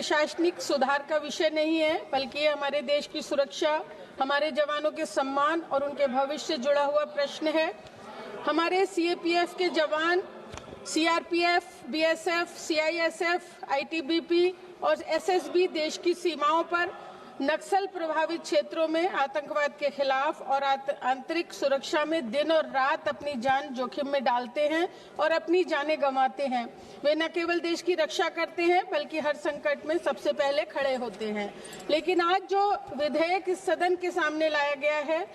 प्रशासनिक सुधार का विषय नहीं है, बल्कि ये हमारे देश की सुरक्षा, हमारे जवानों के सम्मान और उनके भविष्य से जुड़ा हुआ प्रश्न है। हमारे सीएपीएफ के जवान सीआरपीएफ, बीएसएफ, सीआईएसएफ, आईटीबीपी और एसएसबी देश की सीमाओं पर नक्सल प्रभावित क्षेत्रों में आतंकवाद के खिलाफ और आंतरिक सुरक्षा में दिन और रात अपनी जान जोखिम में डालते हैं और अपनी जानें गंवाते हैं। वे न केवल देश की रक्षा करते हैं, बल्कि हर संकट में सबसे पहले खड़े होते हैं। लेकिन आज जो विधेयक इस सदन के सामने लाया गया है,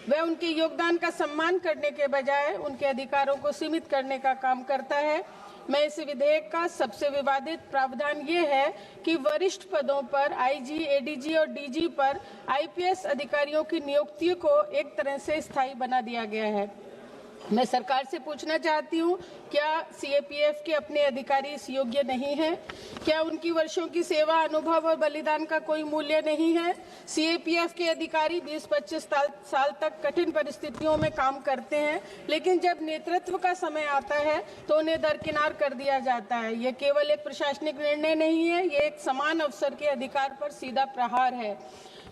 वह उनके योगदान का सम्मान करने के बजाय उनके अधिकारों को सीमित करने का काम करता है। मैं इस विधेयक का सबसे विवादित प्रावधान ये है कि वरिष्ठ पदों पर आईजी, एडीजी और डीजी पर आईपीएस अधिकारियों की नियुक्ति को एक तरह से स्थायी बना दिया गया है। मैं सरकार से पूछना चाहती हूँ, क्या सीएपीएफ के अपने अधिकारी इस योग्य नहीं हैं? क्या उनकी वर्षों की सेवा, अनुभव और बलिदान का कोई मूल्य नहीं है? सीएपीएफ के अधिकारी 20-25 साल तक कठिन परिस्थितियों में काम करते हैं, लेकिन जब नेतृत्व का समय आता है तो उन्हें दरकिनार कर दिया जाता है। ये केवल एक प्रशासनिक निर्णय नहीं है, ये एक समान अवसर के अधिकार पर सीधा प्रहार है।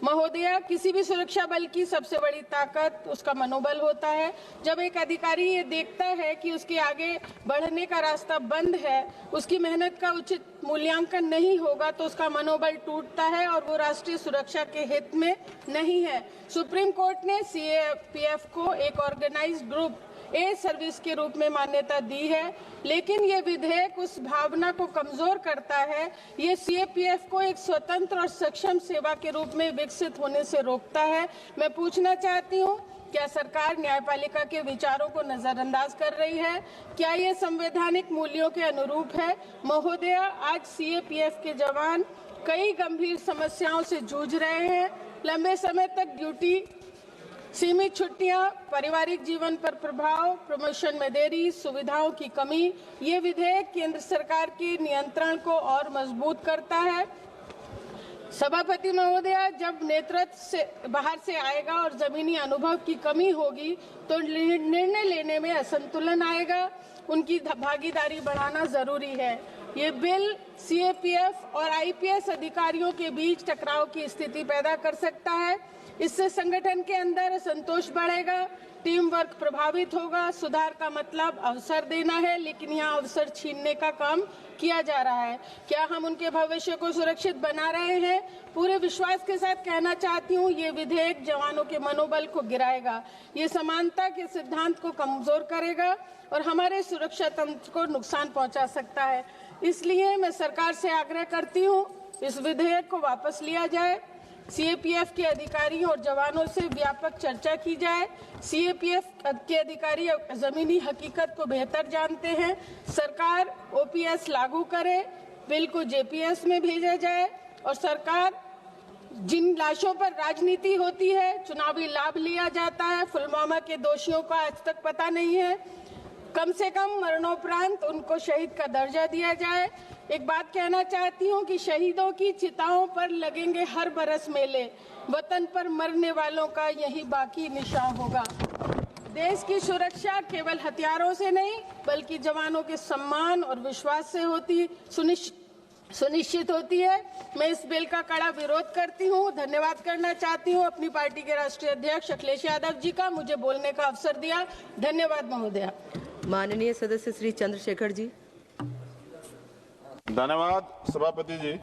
महोदया, किसी भी सुरक्षा बल की सबसे बड़ी ताकत उसका मनोबल होता है। जब एक अधिकारी ये देखता है कि उसके आगे बढ़ने का रास्ता बंद है, उसकी मेहनत का उचित मूल्यांकन नहीं होगा, तो उसका मनोबल टूटता है और वो राष्ट्रीय सुरक्षा के हित में नहीं है। सुप्रीम कोर्ट ने सीएपीएफ को एक ऑर्गेनाइज्ड ग्रुप ए सर्विस के रूप में मान्यता दी है, लेकिन ये विधेयक उस भावना को कमजोर करता है। ये सीएपीएफ को एक स्वतंत्र और सक्षम सेवा के रूप में विकसित होने से रोकता है। मैं पूछना चाहती हूँ, क्या सरकार न्यायपालिका के विचारों को नजरअंदाज कर रही है? क्या ये संवैधानिक मूल्यों के अनुरूप है? महोदया, आज सीएपीएफ के जवान कई गंभीर समस्याओं से जूझ रहे हैं। लंबे समय तक ड्यूटी, सीमित छुट्टियां, पारिवारिक जीवन पर प्रभाव, प्रमोशन में देरी, सुविधाओं की कमी। ये विधेयक केंद्र सरकार के नियंत्रण को और मजबूत करता है। सभापति महोदया, जब नेतृत्व से बाहर से आएगा और जमीनी अनुभव की कमी होगी तो निर्णय लेने में असंतुलन आएगा। उनकी भागीदारी बढ़ाना जरूरी है। ये बिल सीएपीएफ और आईपीएस अधिकारियों के बीच टकराव की स्थिति पैदा कर सकता है। इससे संगठन के अंदर असंतोष बढ़ेगा, टीम वर्क प्रभावित होगा। सुधार का मतलब अवसर देना है, लेकिन यहाँ अवसर छीनने का काम किया जा रहा है। क्या हम उनके भविष्य को सुरक्षित बना रहे हैं? पूरे विश्वास के साथ कहना चाहती हूँ, ये विधेयक जवानों के मनोबल को गिराएगा, ये समानता के सिद्धांत को कमजोर करेगा और हमारे सुरक्षा तंत्र को नुकसान पहुंचा सकता है। इसलिए मैं सरकार से आग्रह करती हूँ, इस विधेयक को वापस लिया जाए। सीएपीएफ के अधिकारियों और जवानों से व्यापक चर्चा की जाए। सीएपीएफ के अधिकारी जमीनी हकीकत को बेहतर जानते हैं। सरकार ओपीएस लागू करे, बिल को जेपीएस में भेजा जाए और सरकार जिन लाशों पर राजनीति होती है, चुनावी लाभ लिया जाता है, पुलवामा के दोषियों का आज तक पता नहीं है, कम से कम मरणोपरांत उनको शहीद का दर्जा दिया जाए। एक बात कहना चाहती हूँ कि शहीदों की चिताओं पर लगेंगे हर बरस मेले, वतन पर मरने वालों का यही बाकी निशान होगा। देश की सुरक्षा केवल हथियारों से नहीं, बल्कि जवानों के सम्मान और विश्वास से सुनिश्चित होती है। मैं इस बिल का कड़ा विरोध करती हूँ। धन्यवाद करना चाहती हूँ अपनी पार्टी के राष्ट्रीय अध्यक्ष अखिलेश यादव जी का, मुझे बोलने का अवसर दिया। धन्यवाद महोदया। माननीय सदस्य श्री चंद्रशेखर जी। धन्यवाद सभापति जी।